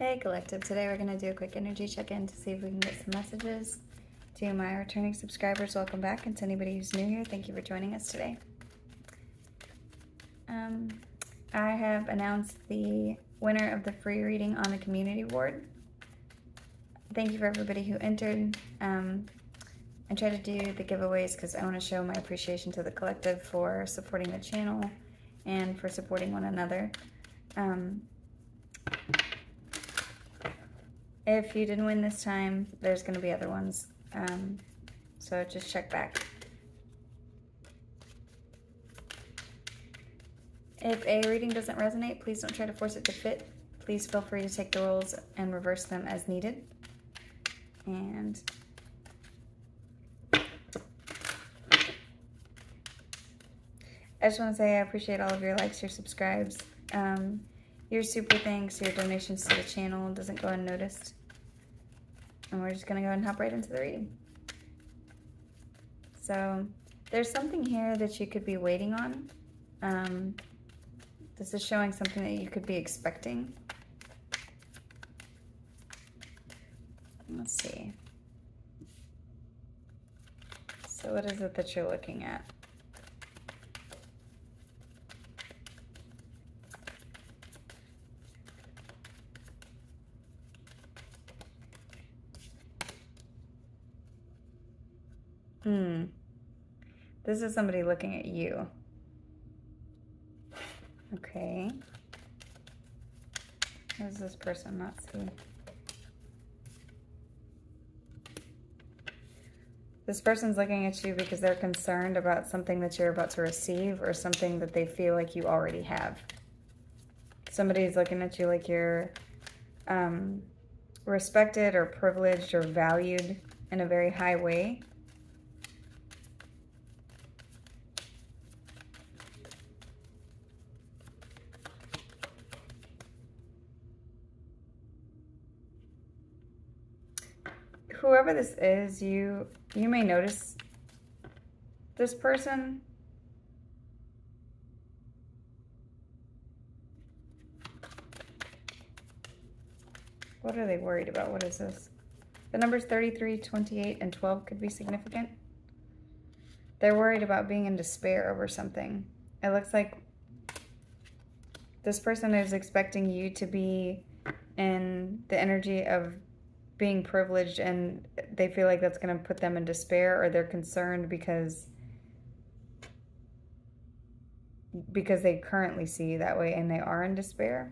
Hey Collective, today we're going to do a quick energy check-in to see if we can get some messages. To my returning subscribers, welcome back, and to anybody who's new here, thank you for joining us today. I have announced the winner of the free reading on the community board. Thank you for everybody who entered. I try to do the giveaways because I want to show my appreciation to the collective for supporting the channel and for supporting one another. If you didn't win this time, there's going to be other ones, so just check back. If a reading doesn't resonate, please don't try to force it to fit. Please feel free to take the roles and reverse them as needed. And I just want to say I appreciate all of your likes, your subscribes, your super thanks, your donations to the channel doesn't go unnoticed. And we're just going to go ahead and hop right into the reading. So there's something here that you could be waiting on. This is showing something that you could be expecting. Let's see. So what is it that you're looking at? This is somebody looking at you. Okay. What does this person not see? This person's looking at you because they're concerned about something that you're about to receive or something that they feel like you already have. Somebody's looking at you like you're respected or privileged or valued in a very high way. Whoever this is, you may notice this person. What are they worried about? What is this? The numbers 33, 28, and 12 could be significant. They're worried about being in despair over something. It looks like this person is expecting you to be in the energy of being privileged, and they feel like that's going to put them in despair, or they're concerned because they currently see you that way and they are in despair.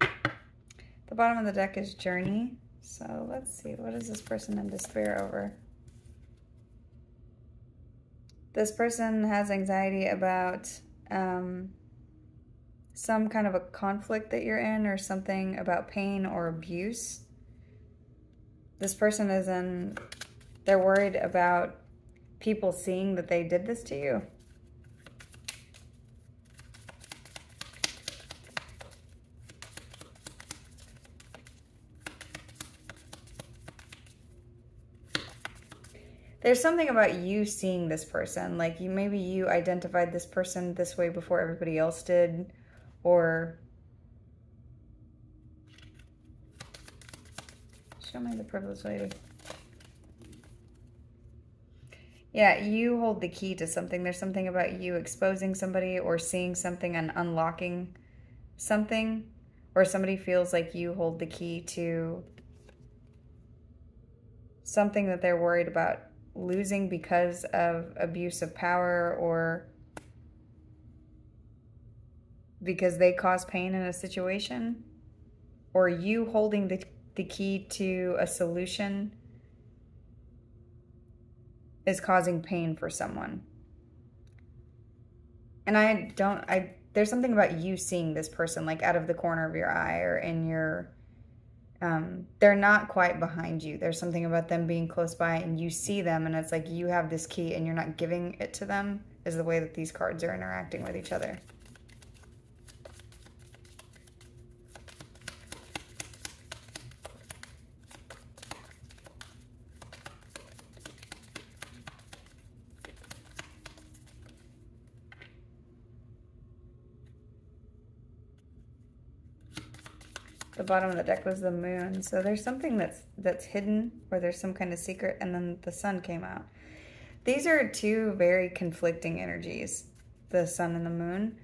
The bottom of the deck is Journey. So let's see, what is this person in despair over? This person has anxiety about some kind of a conflict that you're in, or something about pain or abuse. This person they're worried about people seeing that they did this to you. There's something about you seeing this person, like maybe you identified this person this way before everybody else did, or show me the privileged lady. Yeah, you hold the key to something. There's something about you exposing somebody or seeing something and unlocking something, or somebody feels like you hold the key to something that they're worried about losing because of abuse of power, or because they cause pain in a situation, or you holding the key to a solution is causing pain for someone. And there's something about you seeing this person like out of the corner of your eye, or in your they're not quite behind you. There's something about them being close by and you see them, and it's like you have this key and you're not giving it to them, is the way that these cards are interacting with each other. The bottom of the deck was the moon. So there's something that's hidden, or there's some kind of secret, and then the sun came out. These are two very conflicting energies, the sun and the moon.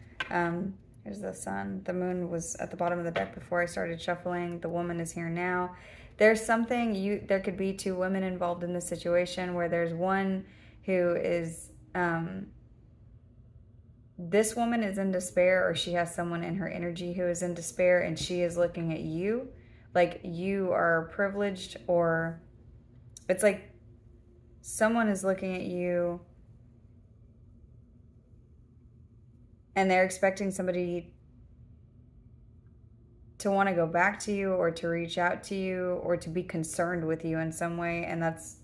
Here's the sun. The moon was at the bottom of the deck before I started shuffling. The woman is here now. There's something, there could be two women involved in this situation where there's one who is, this woman is in despair, or she has someone in her energy who is in despair, and she is looking at you like you are privileged, or it's like someone is looking at you and they're expecting somebody to want to go back to you, or to reach out to you, or to be concerned with you in some way. And it's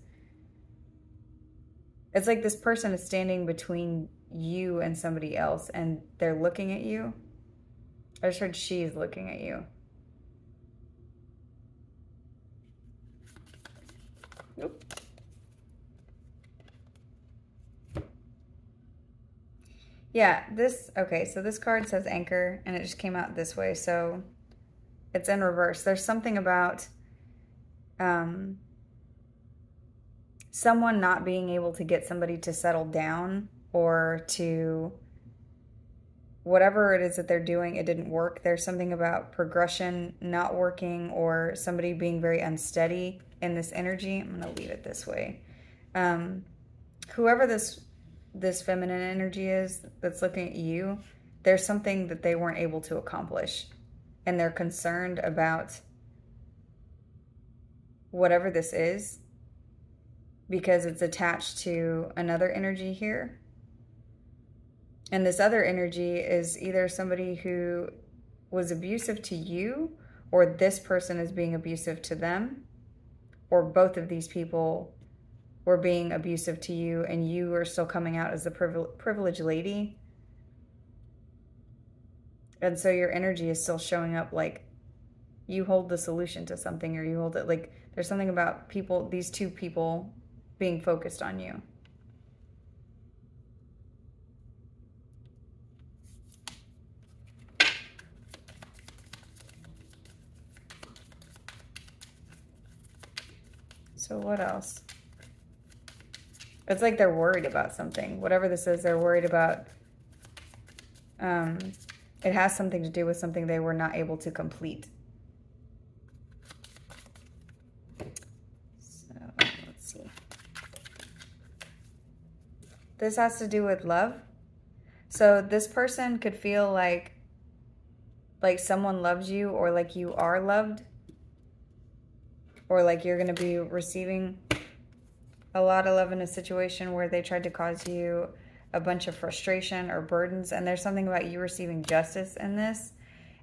like this person is standing between you and somebody else, and they're looking at you. I just heard she's looking at you. Nope. Yeah, okay, so this card says anchor, and it just came out this way, so it's in reverse. There's something about someone not being able to get somebody to settle down, or to whatever it is that they're doing, it didn't work. There's something about progression not working, or somebody being very unsteady in this energy. I'm going to leave it this way. Whoever this feminine energy is that's looking at you, there's something that they weren't able to accomplish, and they're concerned about whatever this is because it's attached to another energy here. And this other energy is either somebody who was abusive to you, or this person is being abusive to them, or both of these people were being abusive to you, and you are still coming out as the privileged lady. And so your energy is still showing up like you hold the solution to something, or you hold it like there's something about people, these two people being focused on you. So what else? It's like they're worried about something. Whatever this is, they're worried about. It has something to do with something they were not able to complete. So let's see. This has to do with love. So this person could feel like someone loves you, or like you are loved, or like you're going to be receiving a lot of love in a situation where they tried to cause you a bunch of frustration or burdens. And there's something about you receiving justice in this,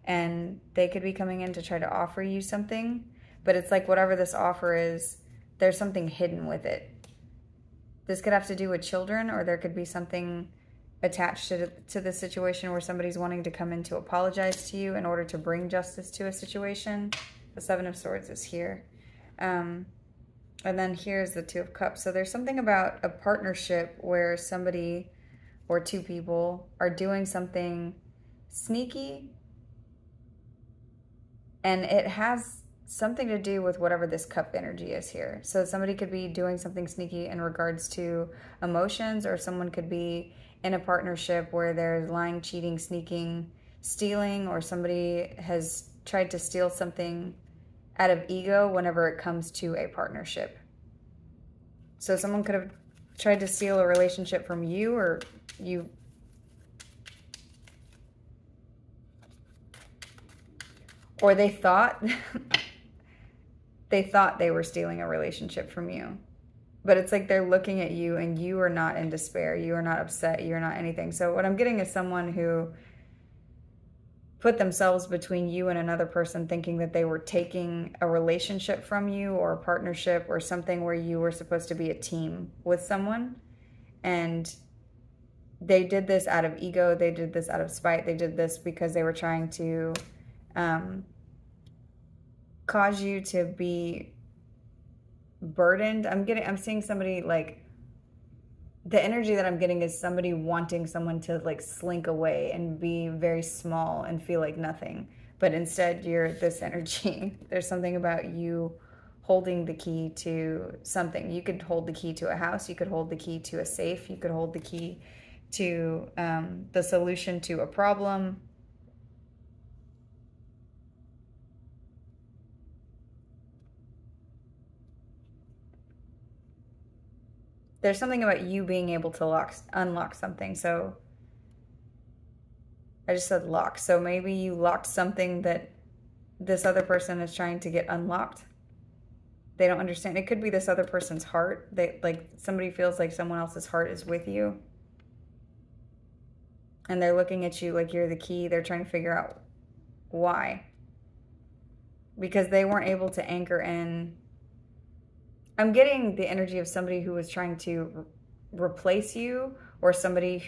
and they could be coming in to try to offer you something, but it's like whatever this offer is, there's something hidden with it. This could have to do with children, or there could be something attached to the situation where somebody's wanting to come in to apologize to you in order to bring justice to a situation. The Seven of Swords is here. And then here's the Two of Cups. So there's something about a partnership where somebody or two people are doing something sneaky, and it has something to do with whatever this cup energy is here. So somebody could be doing something sneaky in regards to emotions, or someone could be in a partnership where there's lying, cheating, sneaking, stealing, or somebody has tried to steal something out of ego whenever it comes to a partnership. So someone could have tried to steal a relationship from you, or you. Or they thought they were stealing a relationship from you. But it's like they're looking at you, and you are not in despair. You are not upset. You're not anything. So what I'm getting is someone who put themselves between you and another person, thinking that they were taking a relationship from you, or a partnership, or something where you were supposed to be a team with someone. And they did this out of ego. They did this out of spite. They did this because they were trying to cause you to be burdened. I'm seeing somebody, like, the energy that I'm getting is somebody wanting someone to like slink away and be very small and feel like nothing. but instead you're this energy. There's something about you holding the key to something. You could hold the key to a house. You could hold the key to a safe. You could hold the key to the solution to a problem. There's something about you being able to unlock something. So I just said lock. So maybe you locked something that this other person is trying to get unlocked. They don't understand. It could be this other person's heart. Like somebody feels like someone else's heart is with you. And they're looking at you like you're the key. They're trying to figure out why. Because they weren't able to anchor in. I'm getting the energy of somebody who was trying to replace you, or somebody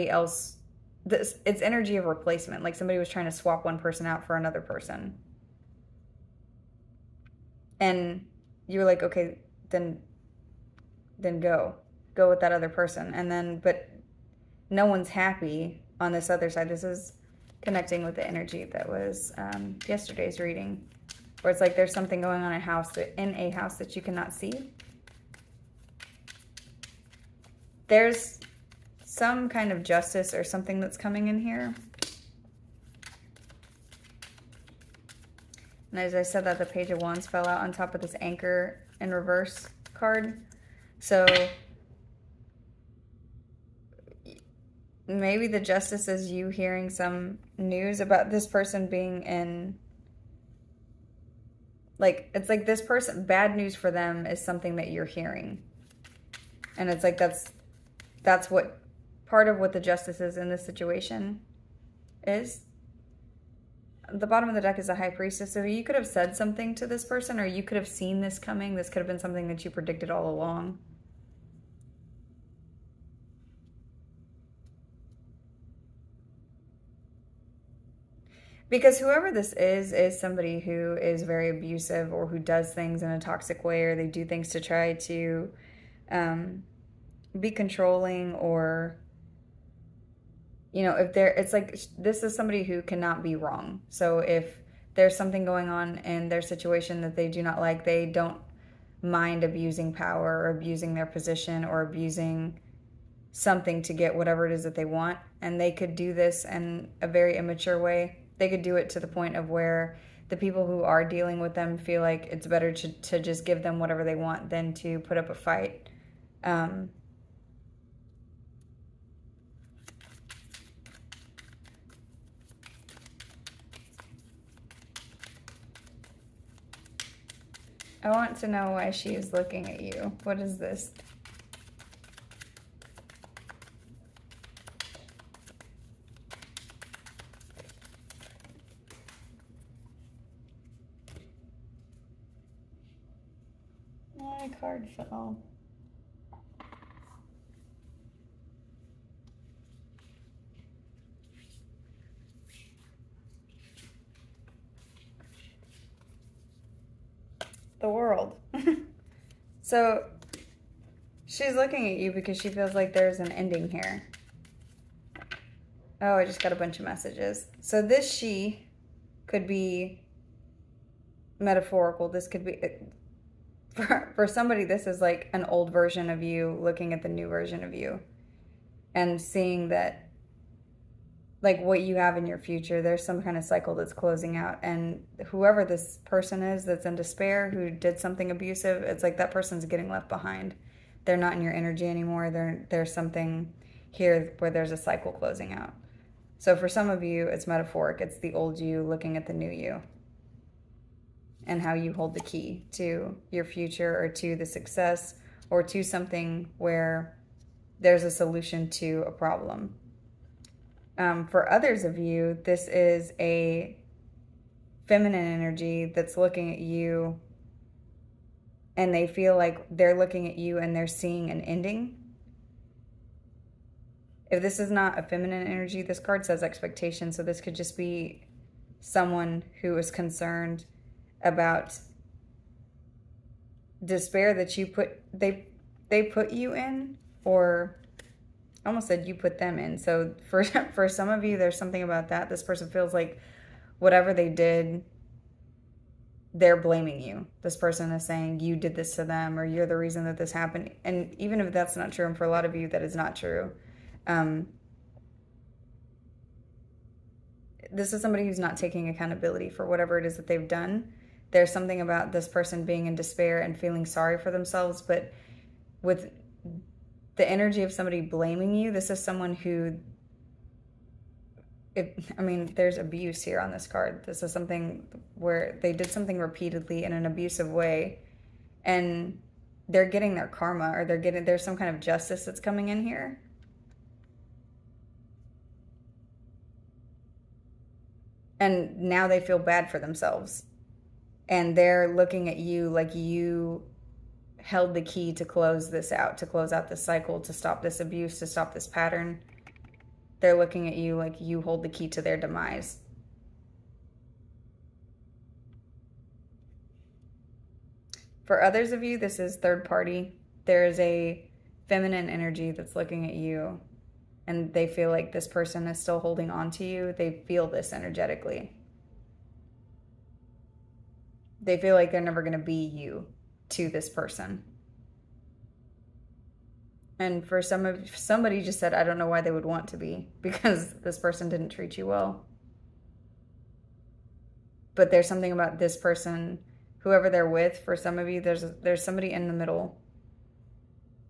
else. It's energy of replacement. Like somebody was trying to swap one person out for another person. And you were like, okay, then go with that other person. And then, but no one's happy on this other side. This is connecting with the energy that was yesterday's reading, where it's like there's something going on in a house that you cannot see. There's some kind of justice or something that's coming in here. And as I said that, the Page of Wands fell out on top of this Anchor in reverse card. So maybe the justice is you hearing some news about this person being in, like, it's like this person, bad news for them is something that you're hearing. And it's like that's what part of what the justice is in this situation is. The bottom of the deck is a High Priestess. So you could have said something to this person, or you could have seen this coming. This could have been something that you predicted all along. Because whoever this is somebody who is very abusive, or who does things in a toxic way, or they do things to try to be controlling, or, you know, if it's like, this is somebody who cannot be wrong. So if there's something going on in their situation that they do not like, they don't mind abusing power, or abusing their position, or abusing something to get whatever it is that they want. And they could do this in a very immature way. They could do it to the point of where the people who are dealing with them feel like it's better to just give them whatever they want than to put up a fight. I want to know why she is looking at you. What is this? My card fell. The World. So she's looking at you because she feels like there's an ending here. Oh, I just got a bunch of messages. So this she could be metaphorical. This could be, for somebody, this is like an old version of you looking at the new version of you and seeing that, like, what you have in your future, there's some kind of cycle that's closing out. And whoever this person is that's in despair, who did something abusive, it's like that person's getting left behind. They're not in your energy anymore. There's something here where there's a cycle closing out. So for some of you, it's metaphoric. It's the old you looking at the new you, and how you hold the key to your future, or to the success, or to something where there's a solution to a problem. For others of you, this is a feminine energy that's looking at you, and they feel like they're looking at you and they're seeing an ending. If this is not a feminine energy, this card says expectation. So this could just be someone who is concerned about despair that they put you in, or I almost said you put them in. So for some of you, there's something about that. This person feels like whatever they did, they're blaming you. This person is saying you did this to them, or you're the reason that this happened. And even if that's not true, and for a lot of you that is not true, this is somebody who's not taking accountability for whatever it is that they've done. There's something about this person being in despair and feeling sorry for themselves, but with the energy of somebody blaming you, this is someone who, there's abuse here on this card. This is something where they did something repeatedly in an abusive way, and they're getting their karma, or there's some kind of justice that's coming in here. And now they feel bad for themselves. And they're looking at you like you held the key to close this out, to close out this cycle, to stop this abuse, to stop this pattern. They're looking at you like you hold the key to their demise. For others of you, this is third party. There is a feminine energy that's looking at you, and they feel like this person is still holding on to you. They feel this energetically. They feel like they're never going to be you to this person. And for somebody just said, I don't know why they would want to be, because this person didn't treat you well. But there's something about this person, whoever they're with, for some of you, there's somebody in the middle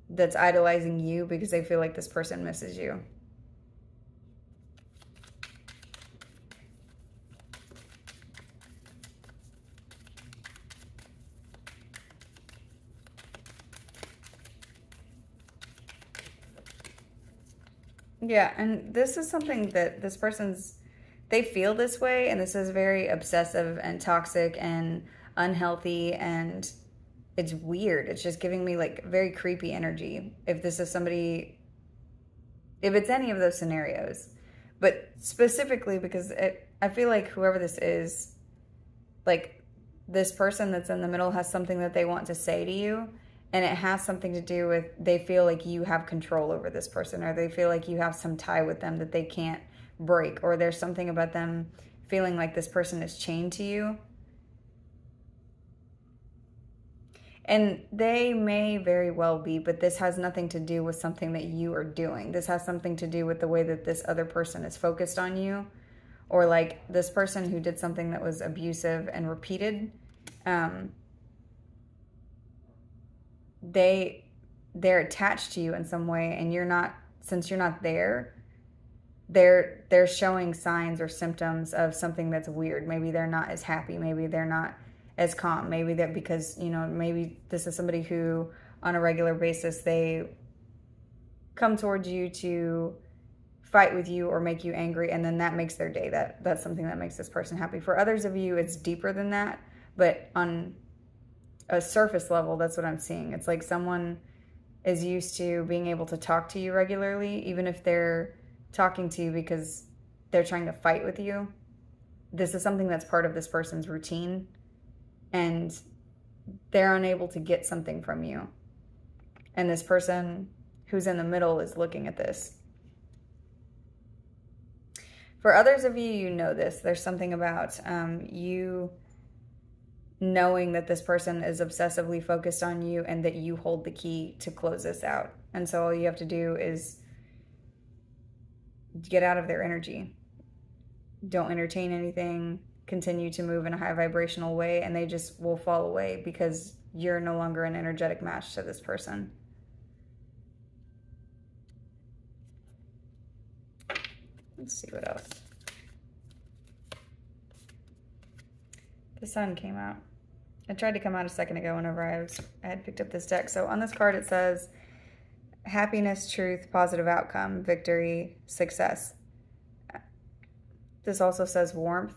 that's idolizing you because they feel like this person misses you. Yeah, and this is something that this person's, they feel this way, and this is very obsessive and toxic and unhealthy, and it's weird. It's just giving me like very creepy energy. If this is somebody, if it's any of those scenarios, but specifically because I feel like whoever this is, like this person that's in the middle has something that they want to say to you. And it has something to do with, they feel like you have control over this person, or they feel like you have some tie with them that they can't break, or there's something about them feeling like this person is chained to you. And they may very well be, but this has nothing to do with something that you are doing. This has something to do with the way that this other person is focused on you, or like this person who did something that was abusive and repeated. They're attached to you in some way, and you're not, since you're not there, they're showing signs or symptoms of something that's weird. Maybe they're not as happy, maybe they're not as calm, maybe that because, you know, maybe this is somebody who on a regular basis they come towards you to fight with you or make you angry, and then that makes their day. That's something that makes this person happy. For others of you, it's deeper than that, but on a surface level, that's what I'm seeing. It's like someone is used to being able to talk to you regularly, even if they're talking to you because they're trying to fight with you. This is something that's part of this person's routine, and they're unable to get something from you. And this person who's in the middle is looking at this. For others of you, you know this. There's something about you knowing that this person is obsessively focused on you and that you hold the key to close this out. And so all you have to do is get out of their energy. Don't entertain anything. Continue to move in a high vibrational way, and they just will fall away because you're no longer an energetic match to this person. Let's see what else. The sun came out. I tried to come out a second ago whenever I had picked up this deck. So on this card it says happiness, truth, positive outcome, victory, success. This also says warmth.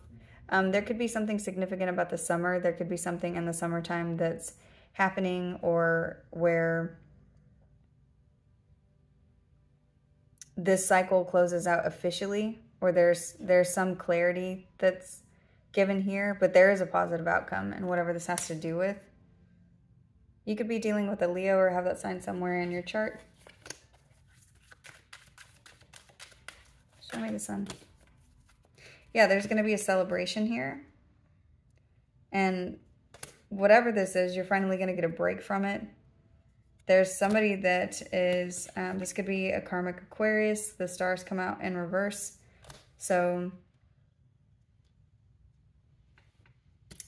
There could be something significant about the summer. There could be something in the summertime that's happening, or where this cycle closes out officially, or there's some clarity that's given here, but there is a positive outcome, and whatever this has to do with. You could be dealing with a Leo or have that sign somewhere in your chart. Show me the sun. Yeah, there's going to be a celebration here. And whatever this is, you're finally going to get a break from it. There's somebody that is, this could be a karmic Aquarius. The stars come out in reverse. So,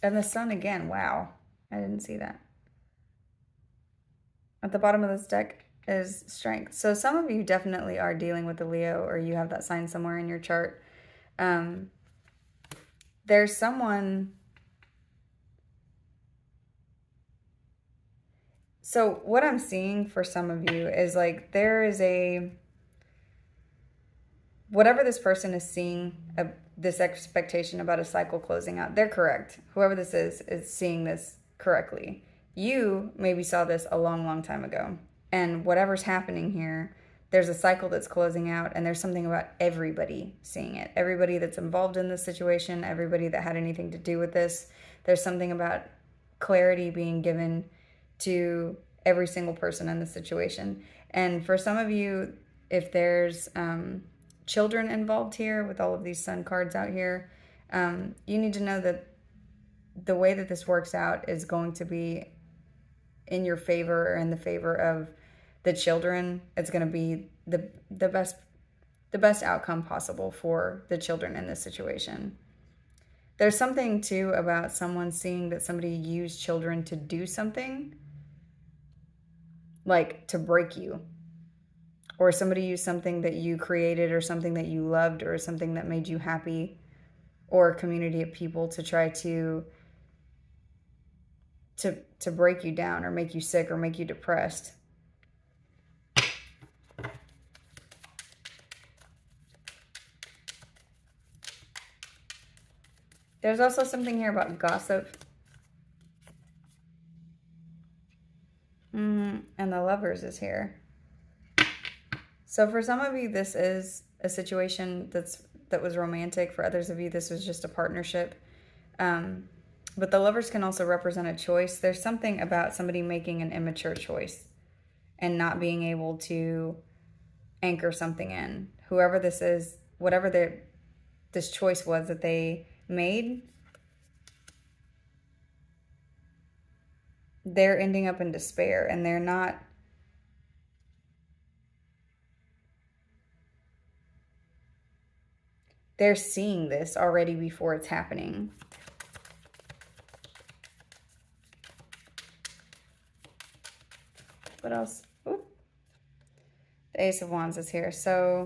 and the sun again. Wow. I didn't see that. At the bottom of this deck is strength. So some of you definitely are dealing with a Leo, or you have that sign somewhere in your chart. There's someone... So what I'm seeing for some of you is like there is a... Whatever this person is seeing, this expectation about a cycle closing out, they're correct. Whoever this is seeing this correctly. You maybe saw this a long, long time ago. And whatever's happening here, there's a cycle that's closing out, and there's something about everybody seeing it. Everybody that's involved in this situation, everybody that had anything to do with this. There's something about clarity being given to every single person in the situation. And for some of you, if there's children involved here with all of these sun cards out here, you need to know that the way that this works out is going to be in your favor, or in the favor of the children. It's going to be the best outcome possible for the children in this situation. There's something too about someone seeing that somebody used children to do something, like to break you, or somebody used something that you created, or something that you loved, or something that made you happy, or a community of people to try to break you down, or make you sick, or make you depressed. There's also something here about gossip. And the Lovers is here. So for some of you, this is a situation that was romantic. For others of you, this was just a partnership. But the Lovers can also represent a choice. There's something about somebody making an immature choice and not being able to anchor something in. Whoever this is, whatever this choice was that they made, they're ending up in despair, and they're not... They're seeing this already before it's happening. What else? Oop. The Ace of Wands is here. So,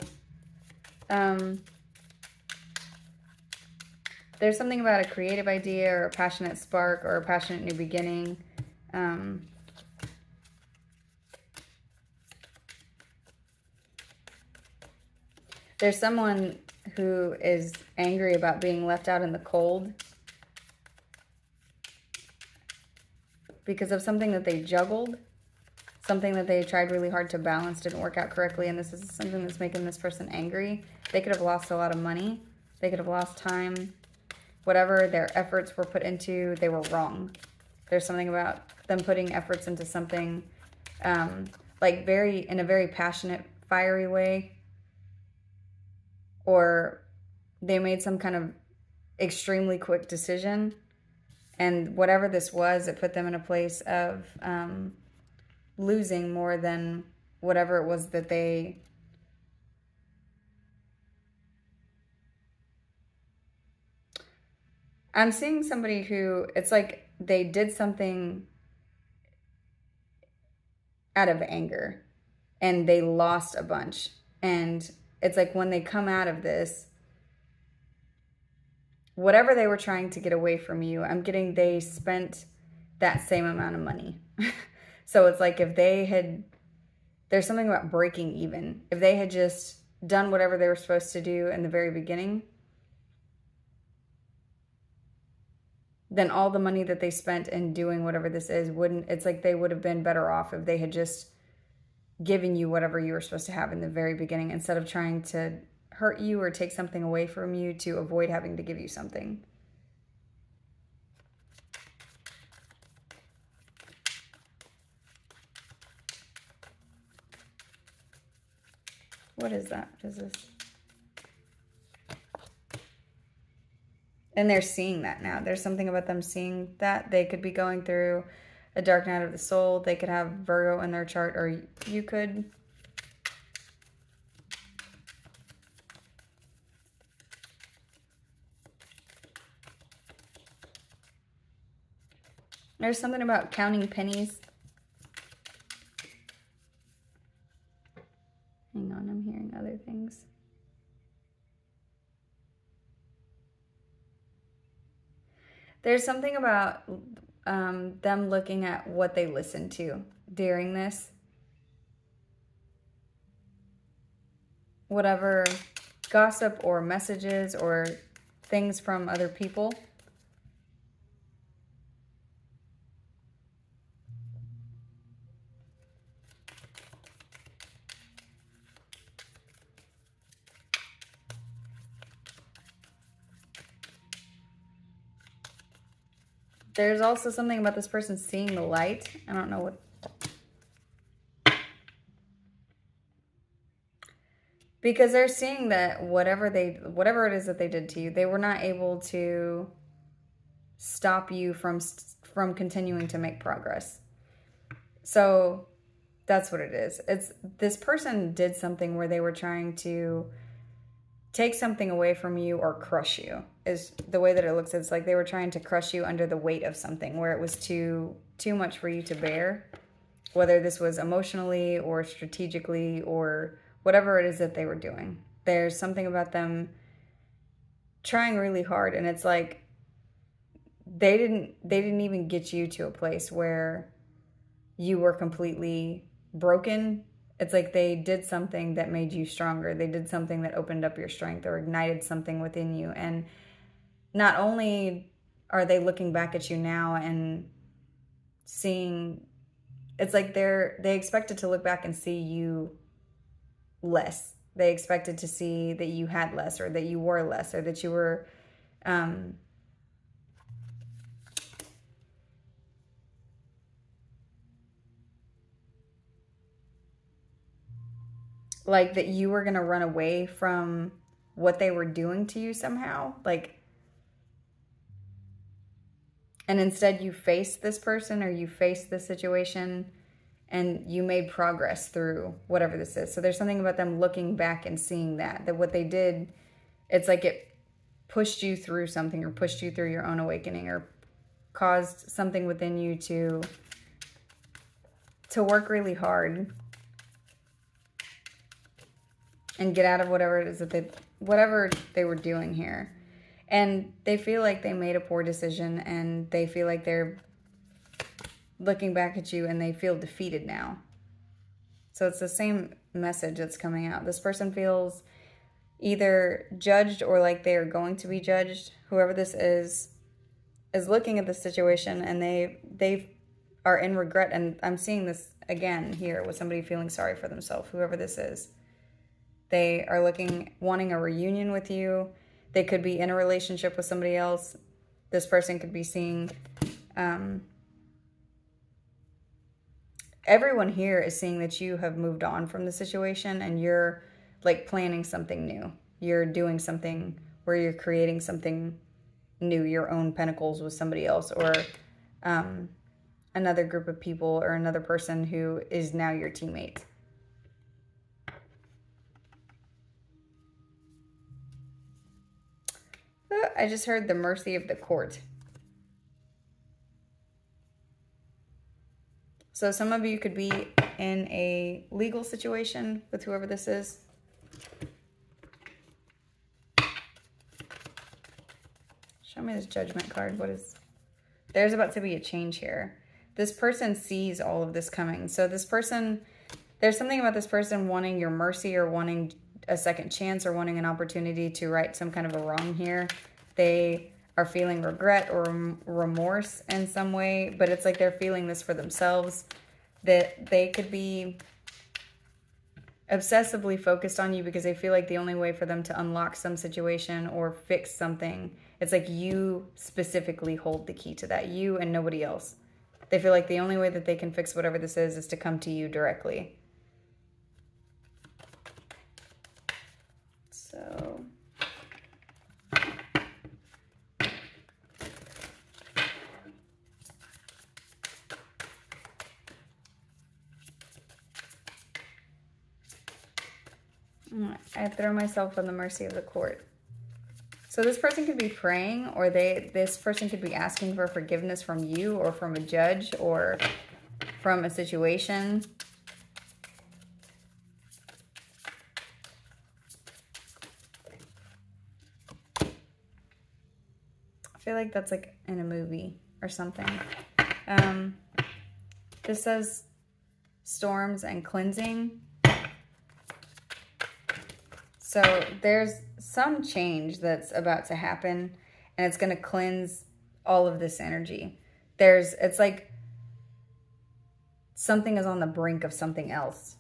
there's something about a creative idea, or a passionate spark, or a passionate new beginning. There's someone who is angry about being left out in the cold because of something that they juggled, something that they tried really hard to balance, didn't work out correctly, and this is something that's making this person angry. They could have lost a lot of money. They could have lost time. Whatever their efforts were put into, they were wrong. There's something about them putting efforts into something like in a very passionate, fiery way, or they made some kind of extremely quick decision, and whatever this was, it put them in a place of losing more than whatever it was that they... I'm seeing somebody who, it's like they did something out of anger and they lost a bunch. And it's like when they come out of this, whatever they were trying to get away from you, I'm getting they spent that same amount of money. So it's like if they had, there's something about breaking even. If they had just done whatever they were supposed to do in the very beginning, then all the money that they spent in doing whatever this is wouldn't, it's like they would have been better off if they had just given you whatever you were supposed to have in the very beginning, instead of trying to hurt you or take something away from you to avoid having to give you something. What is that? What is this? And they're seeing that now. There's something about them seeing that. They could be going through a dark night of the soul. They could have Virgo in their chart, or you could. There's something about counting pennies. Hang on, I'm hearing other things. There's something about them looking at what they listen to during this. Whatever gossip or messages or things from other people. There's also something about this person seeing the light. I don't know what. Because they're seeing that whatever it is that they did to you, they were not able to stop you from continuing to make progress. So that's what it is. It's this person did something where they were trying to take something away from you or crush you, is the way that it looks. It's like they were trying to crush you under the weight of something where it was too much for you to bear, whether this was emotionally or strategically or whatever it is that they were doing. There's something about them trying really hard, and it's like they didn't even get you to a place where you were completely broken. It's like they did something that made you stronger. They did something that opened up your strength or ignited something within you. And not only are they looking back at you now and seeing, it's like they expected to look back and see you less. They expected to see that you had less, or that you were less, or that you were like that you were going to run away from what they were doing to you somehow. Like, and instead you faced this person, or you faced this situation, and you made progress through whatever this is. So there's something about them looking back and seeing that what they did, it's like it pushed you through something, or pushed you through your own awakening, or caused something within you to work really hard and get out of whatever it is that whatever they were doing here. And they feel like they made a poor decision, and they feel like they're looking back at you and they feel defeated now. So it's the same message that's coming out. This person feels either judged or like they are going to be judged. Whoever this is looking at the situation, and they are in regret. And I'm seeing this again here with somebody feeling sorry for themselves, whoever this is. They are wanting a reunion with you. They could be in a relationship with somebody else. This person could be seeing, everyone here is seeing that you have moved on from the situation, and you're like planning something new. You're doing something where you're creating something new, your own pentacles with somebody else, or another group of people, or another person who is now your teammate. I just heard the mercy of the court. So some of you could be in a legal situation with whoever this is. Show me this judgment card. There's about to be a change here. This person sees all of this coming. So this person, there's something about this person wanting your mercy, or wanting a second chance, or wanting an opportunity to right some kind of a wrong here. They are feeling regret or remorse in some way, but it's like they're feeling this for themselves, that they could be obsessively focused on you because they feel like the only way for them to unlock some situation or fix something, it's like you specifically hold the key to that, you and nobody else. They feel like the only way that they can fix whatever this is to come to you directly. So I throw myself on the mercy of the court. So this person could be praying, or this person could be asking for forgiveness from you, or from a judge, or from a situation. I feel like that's like in a movie or something. This says storms and cleansing. So there's some change that's about to happen, and it's going to cleanse all of this energy. It's like something is on the brink of something else.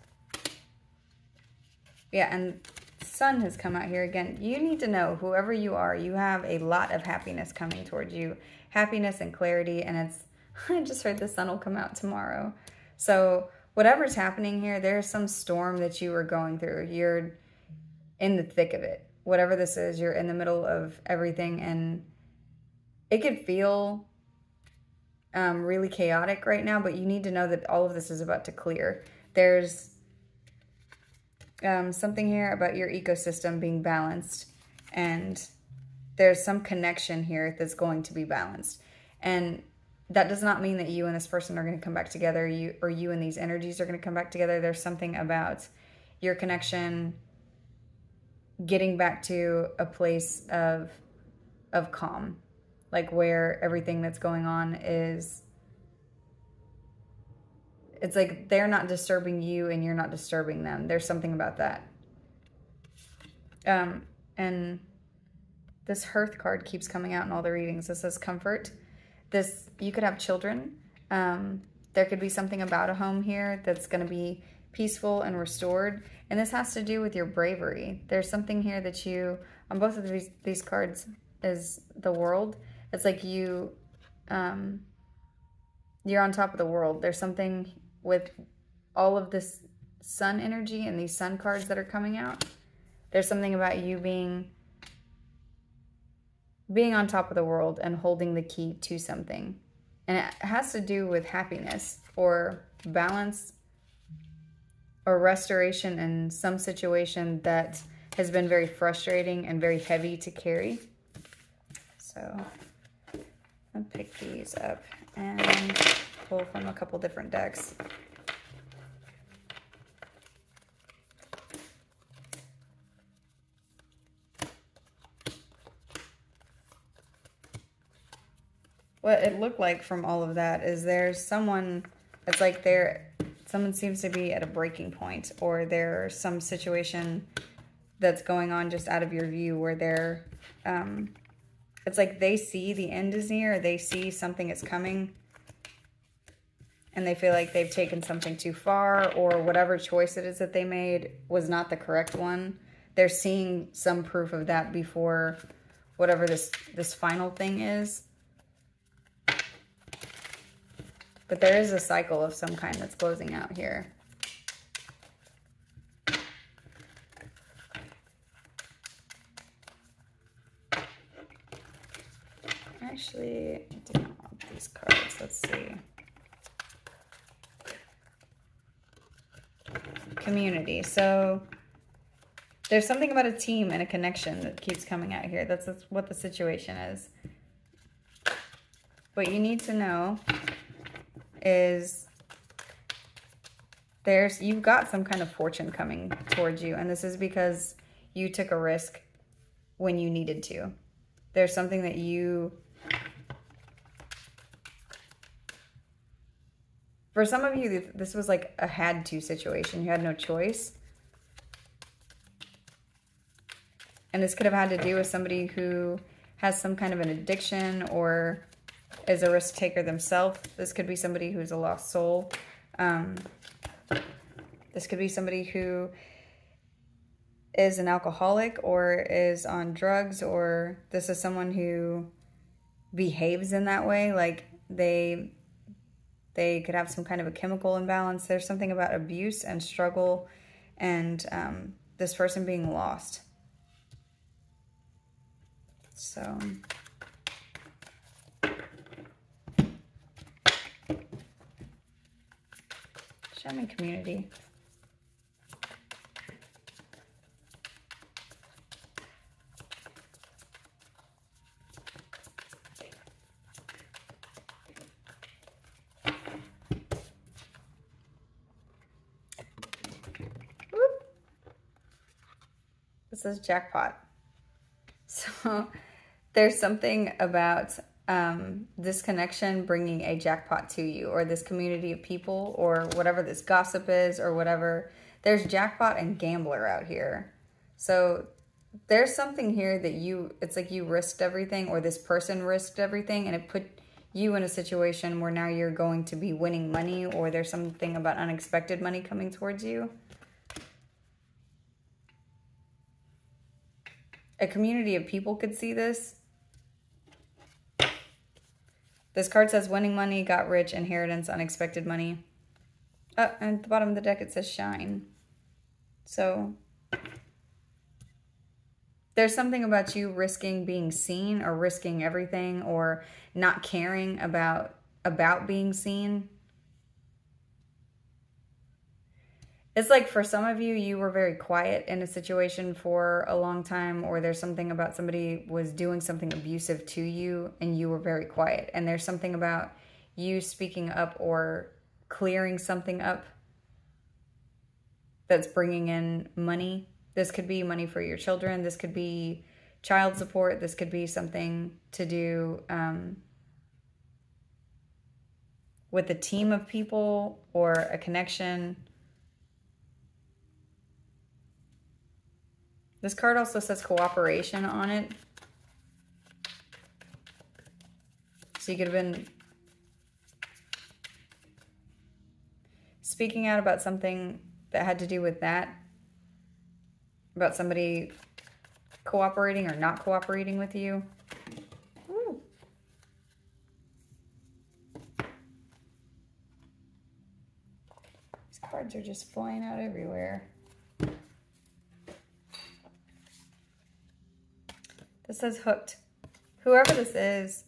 Yeah, and sun has come out here again. You need to know, whoever you are, you have a lot of happiness coming towards you. Happiness and clarity, and I just heard the sun will come out tomorrow. So whatever's happening here, there's some storm that you are going through. You're in the thick of it. Whatever this is, you're in the middle of everything, and it could feel really chaotic right now, but you need to know that all of this is about to clear. There's something here about your ecosystem being balanced, and there's some connection here that's going to be balanced. And that does not mean that you and this person are going to come back together, you and these energies are going to come back together. There's something about your connection getting back to a place of calm, like where everything that's going on is, it's like they're not disturbing you and you're not disturbing them. There's something about that. And this Hearth card keeps coming out in all the readings. This says comfort. You could have children. There could be something about a home here that's going to be peaceful and restored. And this has to do with your bravery. There's something here that you, on both of these cards, is the World. It's like you're on top of the world. There's something with all of this sun energy and these sun cards that are coming out. There's something about you being on top of the world and holding the key to something. And it has to do with happiness or balance or restoration in some situation that has been very frustrating and very heavy to carry. So I'll pick these up and pull from a couple different decks. What it looked like from all of that is there's someone, it's like someone seems to be at a breaking point, or there's some situation that's going on just out of your view where it's like they see the end is near, or they see something is coming, and they feel like they've taken something too far, or whatever choice it is that they made was not the correct one. They're seeing some proof of that before whatever this final thing is. But there is a cycle of some kind that's closing out here. Actually, I do not want these cards. Let's see. Community. So there's something about a team and a connection that keeps coming out here. That's what the situation is. What you need to know is you've got some kind of fortune coming towards you, and this is because you took a risk when you needed to. There's something that for some of you, this was like a had to situation. You had no choice. And this could have had to do with somebody who has some kind of an addiction or is a risk taker themselves. This could be somebody who's a lost soul. This could be somebody who is an alcoholic or is on drugs, or this is someone who behaves in that way, like they could have some kind of a chemical imbalance. There's something about abuse and struggle and this person being lost. So shaman community. says jackpot. So there's something about this connection bringing a jackpot to you, or this community of people, or whatever this gossip is, or whatever. There's jackpot and gambler out here. So there's something here that it's like you risked everything, or this person risked everything, and it put you in a situation where now you're going to be winning money, or there's something about unexpected money coming towards you. A community of people could see this. This card says winning money, got rich, inheritance, unexpected money. Oh, and at the bottom of the deck it says shine. So there's something about you risking being seen, or risking everything, or not caring about being seen. It's like for some of you, you were very quiet in a situation for a long time, or there's something about somebody was doing something abusive to you and you were very quiet. And there's something about you speaking up or clearing something up that's bringing in money. This could be money for your children. This could be child support. This could be something to do with a team of people or a connection. This card also says cooperation on it. So you could have been speaking out about something that had to do with that. About somebody cooperating or not cooperating with you. Woo. These cards are just flying out everywhere. This says hooked. Whoever this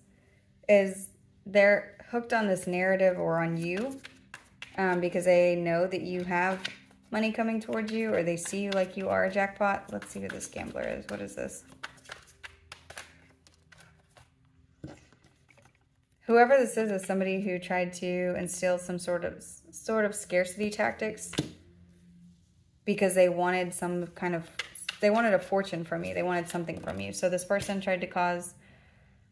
is they're hooked on this narrative or on you because they know that you have money coming towards you, or they see you like you are a jackpot. Let's see who this gambler is. What is this? Whoever this is somebody who tried to instill some sort of scarcity tactics because they wanted some kind of, they wanted a fortune from you. They wanted something from you. So this person tried to cause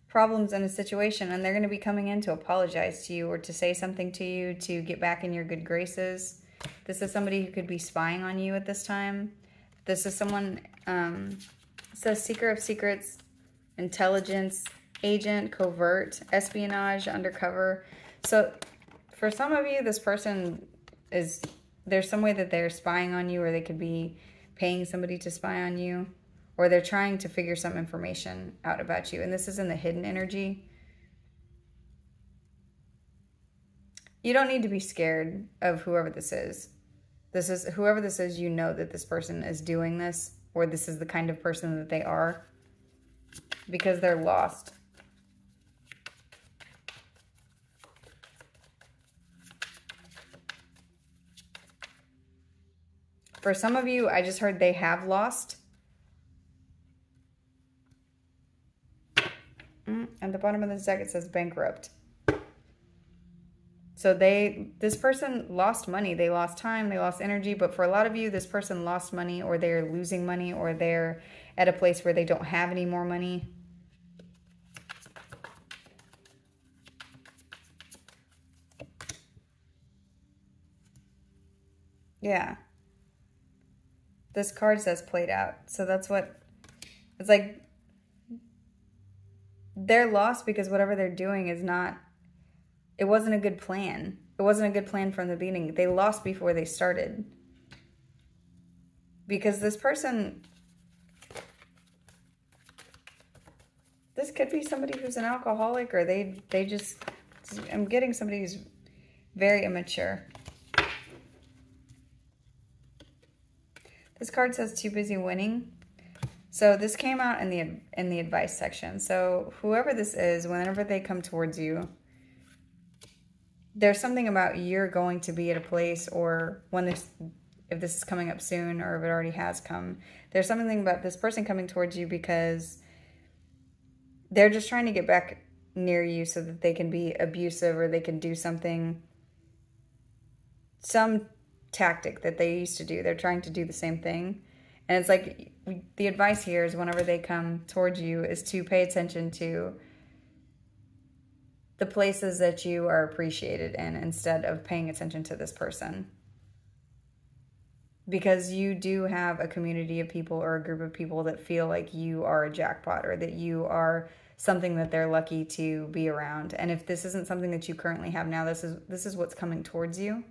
problems in a situation, and they're going to be coming in to apologize to you or to say something to you to get back in your good graces. This is somebody who could be spying on you at this time. This is someone, it says seeker of secrets, intelligence, agent, covert, espionage, undercover. So for some of you, this person is, there's some way that they're spying on you, or they could be paying somebody to spy on you, or they're trying to figure some information out about you. And this is in the hidden energy. You don't need to be scared of whoever this is. Whoever this is, you know that this person is doing this, or this is the kind of person that they are, because they're lost. For some of you, I just heard they have lost. At the bottom of this deck, it says bankrupt. So this person lost money, they lost time, they lost energy, but for a lot of you, this person lost money, or they're losing money, or they're at a place where they don't have any more money. Yeah. This card says played out. So that's what, it's like, they're lost because whatever they're doing is not, it wasn't a good plan. It wasn't a good plan from the beginning. They lost before they started. Because this person, this could be somebody who's an alcoholic, or they just, I'm getting somebody who's very immature. This card says too busy winning. So this came out in the advice section. So whoever this is, whenever they come towards you, there's something about you're going to be at a place, or when this, if this is coming up soon, or if it already has come, there's something about this person coming towards you because they're just trying to get back near you so that they can be abusive, or they can do something, some tactic that they used to do. They're trying to do the same thing. And it's like the advice here is whenever they come towards you is to pay attention to the places that you are appreciated in instead of paying attention to this person. Because you do have a community of people or a group of people that feel like you are a jackpot or that you are something that they're lucky to be around. And if this isn't something that you currently have now, this is what's coming towards you.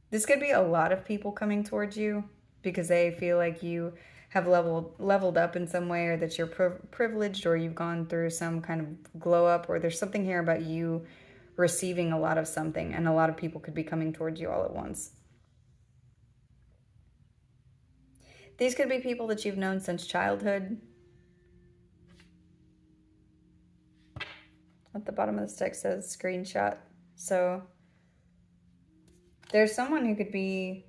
This could be a lot of people coming towards you because they feel like you have leveled up in some way, or that you're privileged, or you've gone through some kind of glow up, or there's something here about you receiving a lot of something, and a lot of people could be coming towards you all at once. These could be people that you've known since childhood. At the bottom of this text says screenshot. So there's someone who could be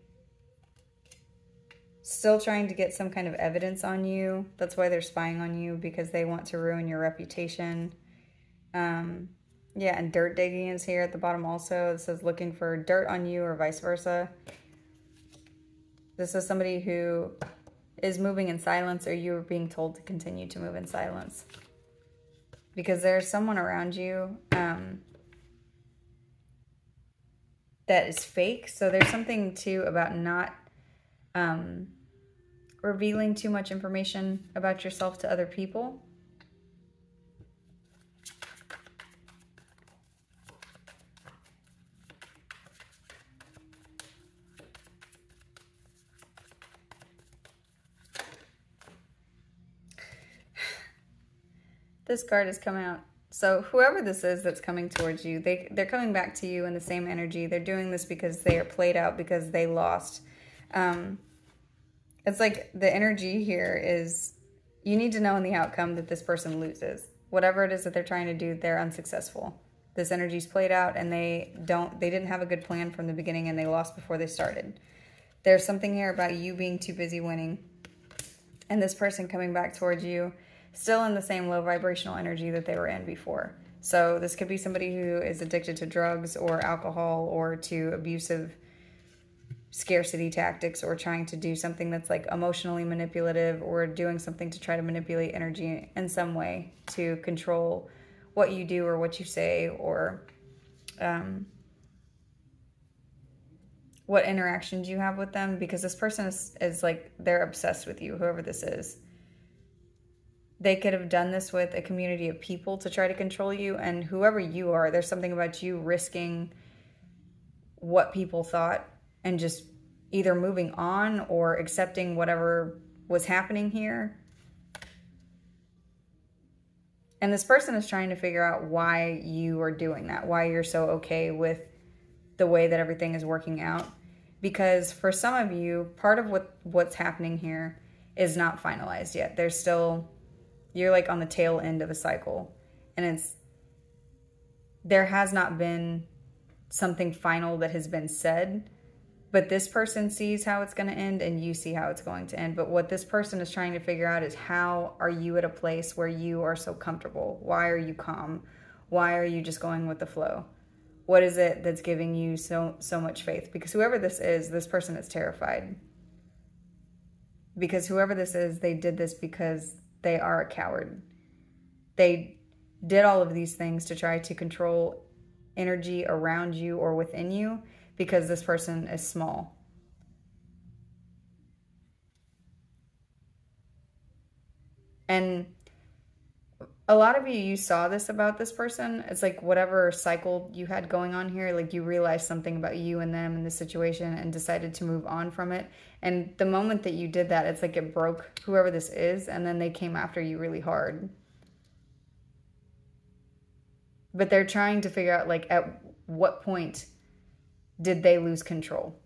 still trying to get some kind of evidence on you. That's why they're spying on you, because they want to ruin your reputation. Yeah, and dirt digging is here at the bottom also. It says looking for dirt on you or vice versa. This is somebody who is moving in silence, or you are being told to continue to move in silence. Because there's someone around you that is fake. So there's something too about not revealing too much information about yourself to other people. This card has come out. So whoever this is that's coming towards you, they're coming back to you in the same energy. They're doing this because they are played out, because they lost. It's like the energy here is you need to know in the outcome that this person loses. Whatever it is that they're trying to do, they're unsuccessful. This energy's played out, and they didn't have a good plan from the beginning, and they lost before they started. There's something here about you being too busy winning, and this person coming back towards you still in the same low vibrational energy that they were in before. So this could be somebody who is addicted to drugs or alcohol, or to abusive scarcity tactics, or trying to do something that's like emotionally manipulative, or doing something to try to manipulate energy in some way to control what you do or what you say, or what interactions you have with them, because this person is like, they're obsessed with you, whoever this is. They could have done this with a community of people to try to control you, and whoever you are, there's something about you risking what people thought and just either moving on or accepting whatever was happening here. And this person is trying to figure out why you are doing that, why you're so okay with the way that everything is working out. Because for some of you, part of what's happening here is not finalized yet. There's still... You're like on the tail end of a cycle, and there has not been something final that has been said, but this person sees how it's going to end, and you see how it's going to end. But what this person is trying to figure out is, how are you at a place where you are so comfortable? Why are you calm? Why are you just going with the flow? What is it that's giving you so much faith? Because whoever this is, this person is terrified. Because whoever this is, they did this because they are a coward. They did all of these things to try to control energy around you or within you, because this person is small. And a lot of you saw this about this person. It's like whatever cycle you had going on here, like you realized something about you and them and the situation and decided to move on from it. And the moment that you did that, it's like it broke whoever this is, and then they came after you really hard. But they're trying to figure out, like, at what point did they lose control?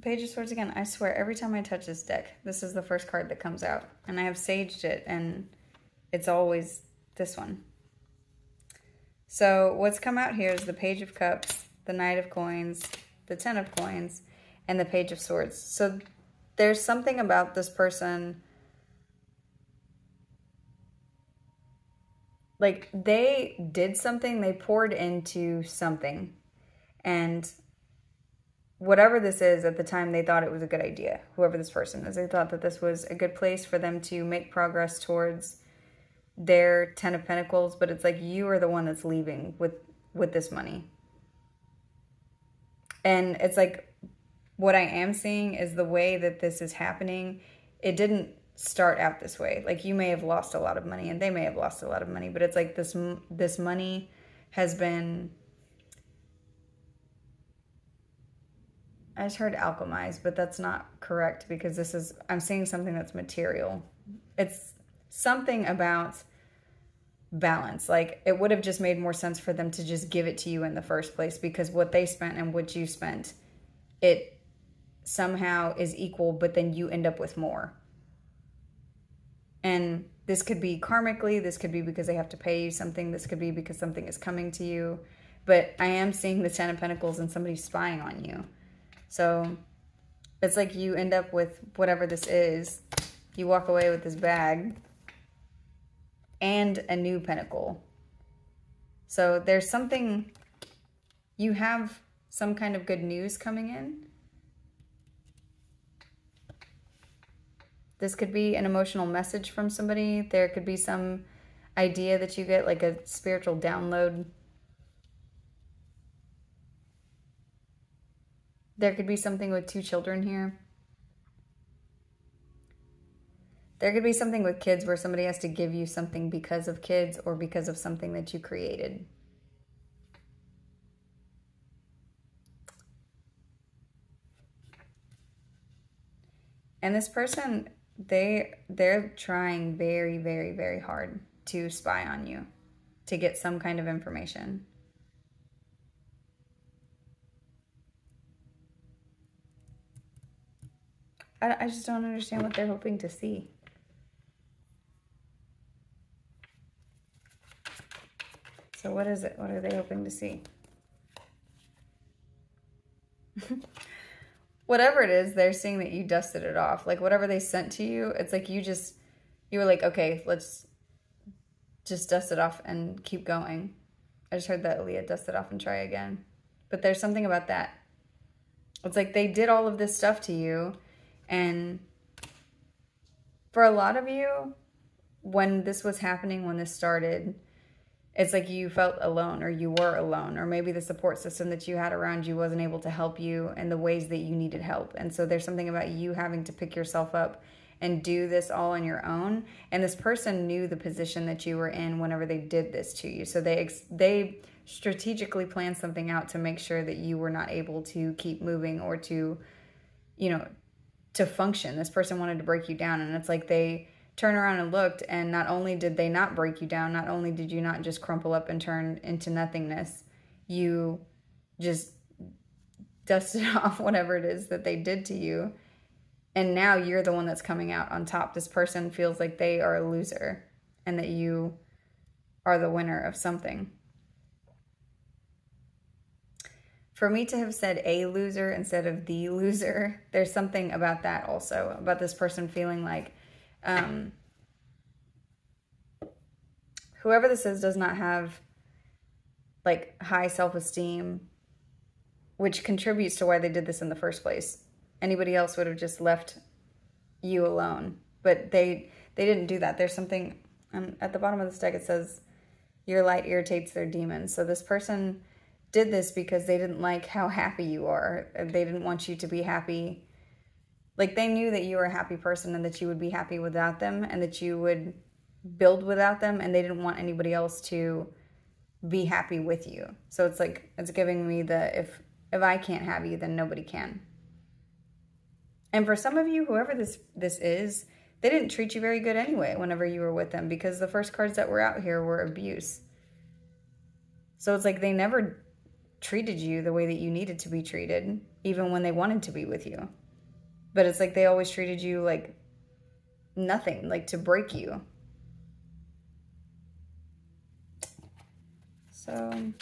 Page of Swords again. I swear, every time I touch this deck, this is the first card that comes out. And I have saged it, and it's always this one. So what's come out here is the Page of Cups, the Knight of Coins, the Ten of Coins, and the Page of Swords. So there's something about this person, like they did something, they poured into something, and whatever this is, at the time they thought it was a good idea. Whoever this person is, they thought that this was a good place for them to make progress towards their 10 of Pentacles, but it's like you are the one that's leaving with this money. And it's like, what I am seeing is the way that this is happening, it didn't start out this way. Like, you may have lost a lot of money and they may have lost a lot of money, but it's like this money has been, I just heard alchemized, but that's not correct, because this is, I'm seeing something that's material. It's something about balance. Like, it would have just made more sense for them to just give it to you in the first place, because what they spent and what you spent, it somehow is equal, but then you end up with more. And this could be karmically, this could be because they have to pay you something, this could be because something is coming to you. But I am seeing the 10 of Pentacles and somebody spying on you. So it's like you end up with whatever this is. You walk away with this bag and a new pentacle. So there's something, you have some kind of good news coming in. This could be an emotional message from somebody. There could be some idea that you get, like a spiritual download. There could be something with 2 children here. There could be something with kids where somebody has to give you something because of kids or because of something that you created. And this person, they're trying very, very, very hard to spy on you, to get some kind of information. I just don't understand what they're hoping to see. So what is it? What are they hoping to see? Whatever it is, they're seeing that you dusted it off. Like, whatever they sent to you, it's like you were like, okay, let's just dust it off and keep going. I just heard that, Aaliyah, dust it off and try again. But there's something about that. It's like they did all of this stuff to you. And for a lot of you, when this was happening, when this started, it's like you felt alone, or you were alone, or maybe the support system that you had around you wasn't able to help you in the ways that you needed help. And so there's something about you having to pick yourself up and do this all on your own. And this person knew the position that you were in whenever they did this to you. So they strategically planned something out to make sure that you were not able to keep moving or to, you know, to function. This person wanted to break you down. And it's like they turned around and looked, and not only did they not break you down, not only did you not just crumple up and turn into nothingness, you just dusted off whatever it is that they did to you. And now you're the one that's coming out on top. This person feels like they are a loser and that you are the winner of something. For me to have said a loser instead of the loser, there's something about that also, about this person feeling like whoever this is does not have like high self-esteem, which contributes to why they did this in the first place. Anybody else would have just left you alone, but they didn't do that. There's something at the bottom of this deck. It says your light irritates their demons. So this person did this because they didn't like how happy you are. They didn't want you to be happy. Like, they knew that you were a happy person and that you would be happy without them and that you would build without them, and they didn't want anybody else to be happy with you. So it's like, it's giving me the, if I can't have you, then nobody can. And for some of you, whoever this is, they didn't treat you very good anyway whenever you were with them, because the first cards that were out here were abuse. So it's like they never treated you the way that you needed to be treated, even when they wanted to be with you. But it's like they always treated you like nothing, like to break you. So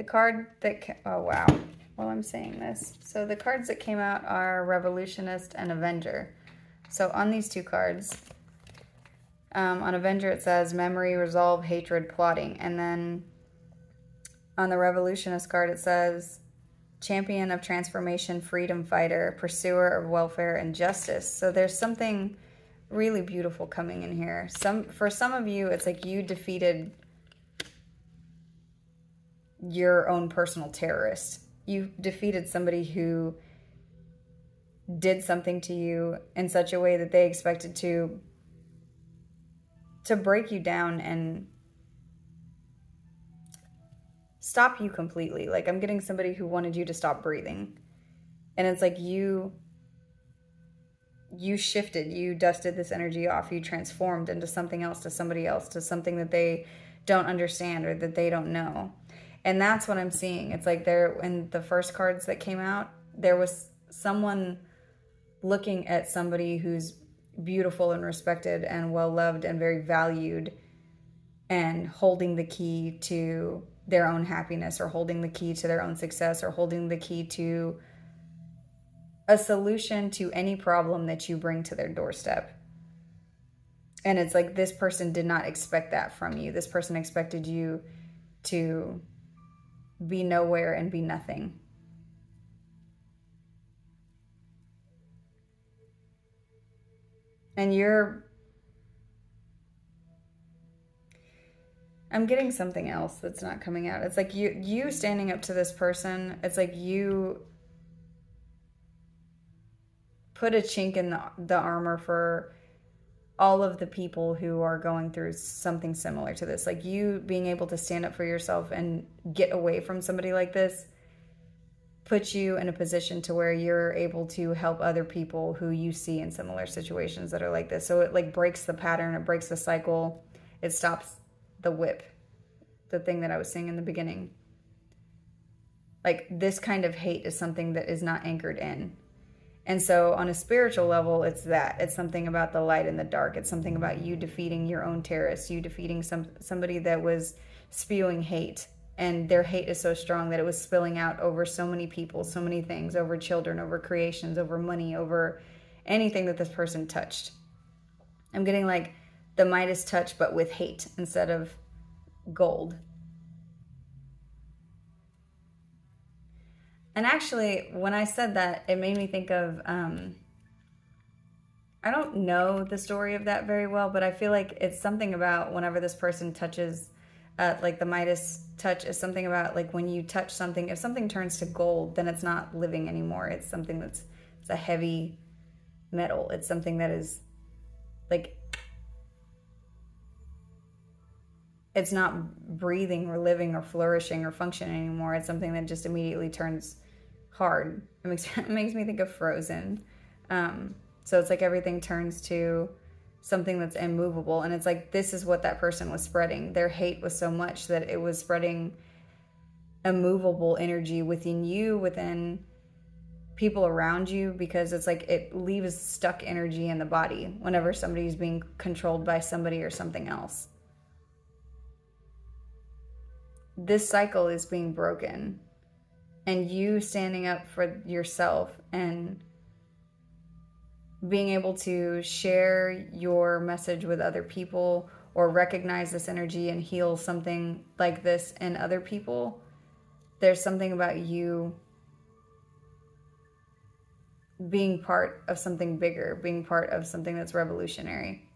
The card that, oh wow, while I'm saying this. So the cards that came out are Revolutionist and Avenger. So on these two cards, on Avenger it says memory, resolve, hatred, plotting. And then on the Revolutionist card it says champion of transformation, freedom fighter, pursuer of welfare and justice. So there's something really beautiful coming in here. For some of you, it's like you defeated your own personal terrorist. You defeated somebody who did something to you in such a way that they expected to break you down and stop you completely. Like, I'm getting somebody who wanted you to stop breathing. And it's like you shifted, you dusted this energy off, you transformed into something else, to somebody else, to something that they don't understand or that they don't know. And that's what I'm seeing. It's like there, in the first cards that came out, there was someone looking at somebody who's beautiful and respected and well-loved and very valued, and holding the key to their own happiness, or holding the key to their own success, or holding the key to a solution to any problem that you bring to their doorstep. And it's like this person did not expect that from you. This person expected you to be nowhere and be nothing. And I'm getting something else that's not coming out. It's like you standing up to this person. It's like you put a chink in the armor for all of the people who are going through something similar to this. Like, you being able to stand up for yourself and get away from somebody like this puts you in a position to where you're able to help other people who you see in similar situations that are like this. So it like breaks the pattern, it breaks the cycle, it stops the whip, the thing that I was saying in the beginning. Like, this kind of hate is something that is not anchored in. And so on a spiritual level, it's that. It's something about the light and the dark. It's something about you defeating your own terrorists, you defeating somebody that was spewing hate. And their hate is so strong that it was spilling out over so many people, so many things, over children, over creations, over money, over anything that this person touched. I'm getting like the Midas touch, but with hate instead of gold. And actually, when I said that, it made me think of, I don't know the story of that very well, but I feel like it's something about whenever this person touches, like the Midas touch is something about like when you touch something, if something turns to gold, then it's not living anymore. It's something it's a heavy metal. It's something that is like, it's not breathing or living or flourishing or functioning anymore. It's something that just immediately turns hard. It makes me think of Frozen. So it's like everything turns to something that's immovable. And it's like, this is what that person was spreading. Their hate was so much that it was spreading immovable energy within you, within people around you, because it's like it leaves stuck energy in the body whenever somebody's being controlled by somebody or something else. This cycle is being broken, and you standing up for yourself and being able to share your message with other people, or recognize this energy and heal something like this in other people. There's something about you being part of something bigger, being part of something that's revolutionary.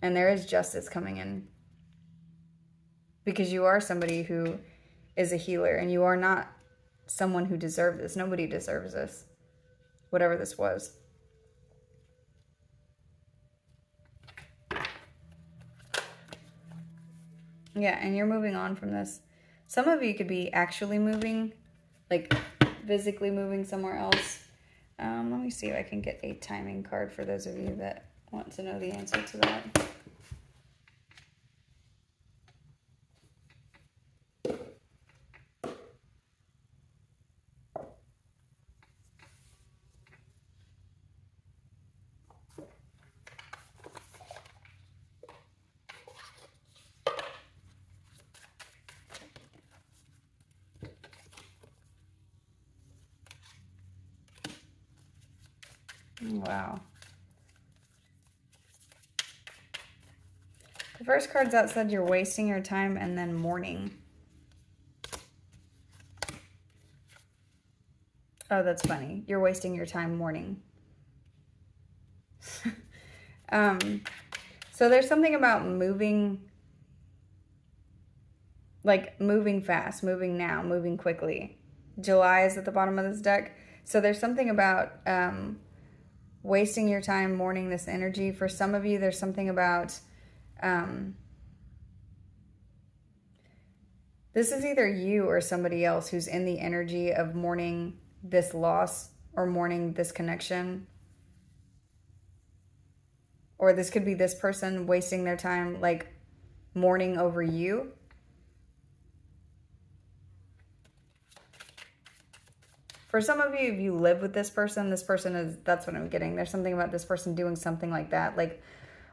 And there is justice coming in, because you are somebody who is a healer, and you are not someone who deserves this. Nobody deserves this, whatever this was. Yeah, and you're moving on from this. Some of you could be actually moving, like physically moving somewhere else. Let me see if I can get a timing card for those of you that want to know the answer to that. Wow. The first card's out said you're wasting your time and then mourning. Oh, that's funny. You're wasting your time mourning. So there's something about moving, like moving fast, moving now, moving quickly. July is at the bottom of this deck. So there's something about wasting your time mourning this energy. For some of you, there's something about... this is either you or somebody else who's in the energy of mourning this loss or mourning this connection. Or this could be this person wasting their time, like, mourning over you. For some of you, if you live with this person is, that's what I'm getting. There's something about this person doing something like that, like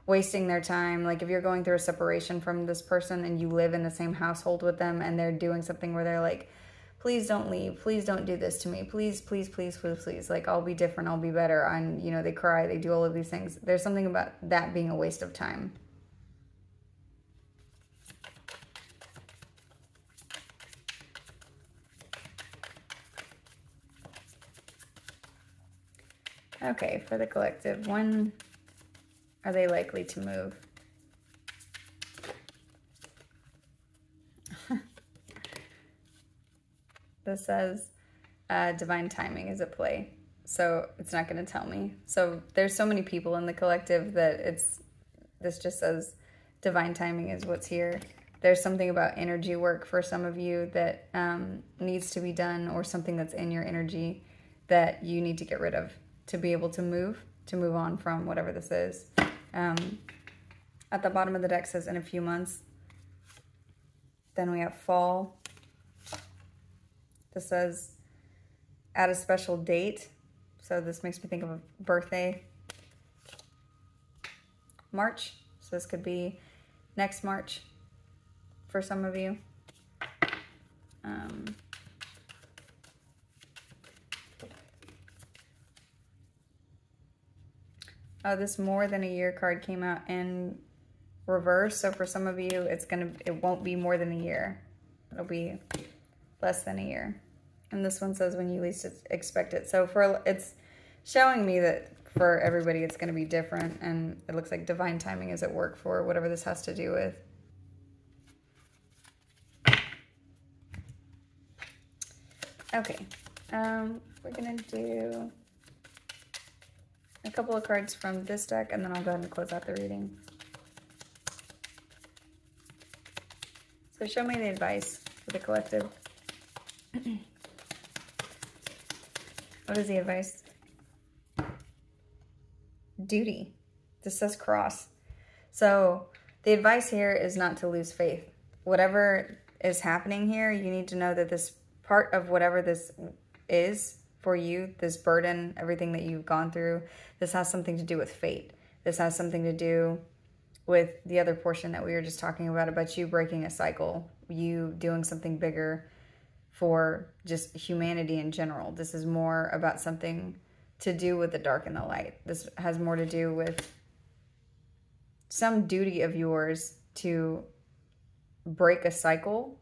wasting their time. Like if you're going through a separation from this person and you live in the same household with them and they're doing something where they're like, please don't leave. Please don't do this to me. Please, please, please, please, please. Like, I'll be different. I'll be better. And, you know, they cry. They do all of these things. There's something about that being a waste of time. Okay, for the collective, when are they likely to move? This says divine timing is at play, so it's not going to tell me. So there's so many people in the collective that this just says divine timing is what's here. There's something about energy work for some of you that needs to be done, or something that's in your energy that you need to get rid of to be able to move on from whatever this is. At the bottom of the deck says in a few months. Then we have fall. This says at a special date. So this makes me think of a birthday. March. So this could be next March for some of you. Oh, this more than a year card came out in reverse. So for some of you, it won't be more than a year. It'll be less than a year. And this one says when you least expect it. So it's showing me that for everybody, it's going to be different. And it looks like divine timing is at work for whatever this has to do with. Okay. We're going to do a couple of cards from this deck, and then I'll go ahead and close out the reading. So show me the advice for the collective. What is the advice? Duty. This says cross. So the advice here is not to lose faith. Whatever is happening here, you need to know that this part of whatever this is for you, this burden, everything that you've gone through, this has something to do with fate. This has something to do with the other portion that we were just talking about you breaking a cycle, you doing something bigger for just humanity in general. This is more about something to do with the dark and the light. This has more to do with some duty of yours to break a cycle.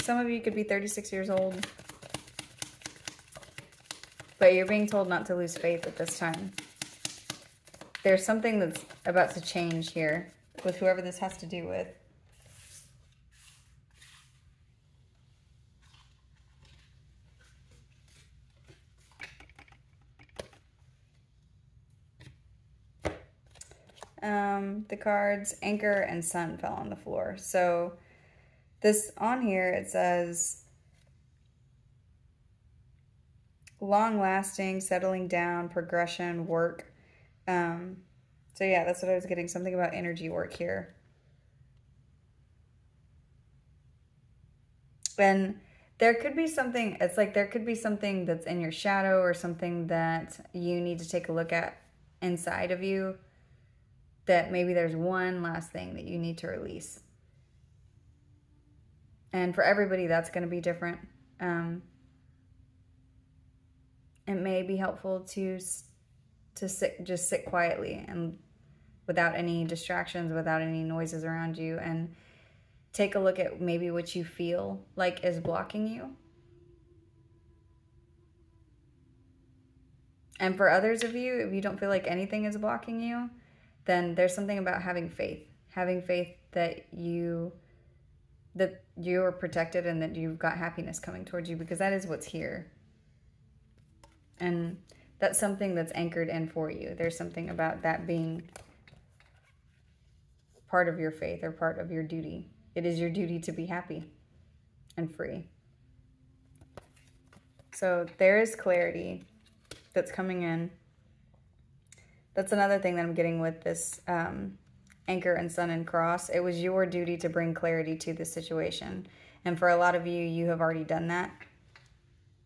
Some of you could be 36 years old, but you're being told not to lose faith at this time. There's something that's about to change here with whoever this has to do with. The cards Anchor and Sun fell on the floor. So this on here, it says long-lasting, settling down, progression, work. So yeah, that's what I was getting. Something about energy work here. And there could be something, it's like there could be something that's in your shadow or something that you need to take a look at inside of you, that maybe there's one last thing that you need to release. And for everybody, that's going to be different. it may be helpful to just sit quietly and without any distractions, without any noises around you, and take a look at maybe what you feel like is blocking you. And for others of you, if you don't feel like anything is blocking you, then there's something about having faith that you are protected and that you've got happiness coming towards you, because that is what's here. And that's something that's anchored in for you. There's something about that being part of your faith or part of your duty. It is your duty to be happy and free. So there is clarity that's coming in. That's another thing that I'm getting with this anchor and sun and cross. It was your duty to bring clarity to this situation. And for a lot of you, you have already done that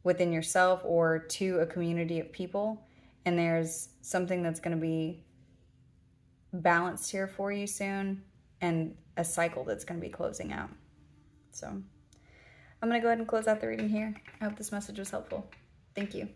within yourself or to a community of people. And there's something that's going to be balanced here for you soon, and a cycle that's going to be closing out. So I'm going to go ahead and close out the reading here. I hope this message was helpful. Thank you.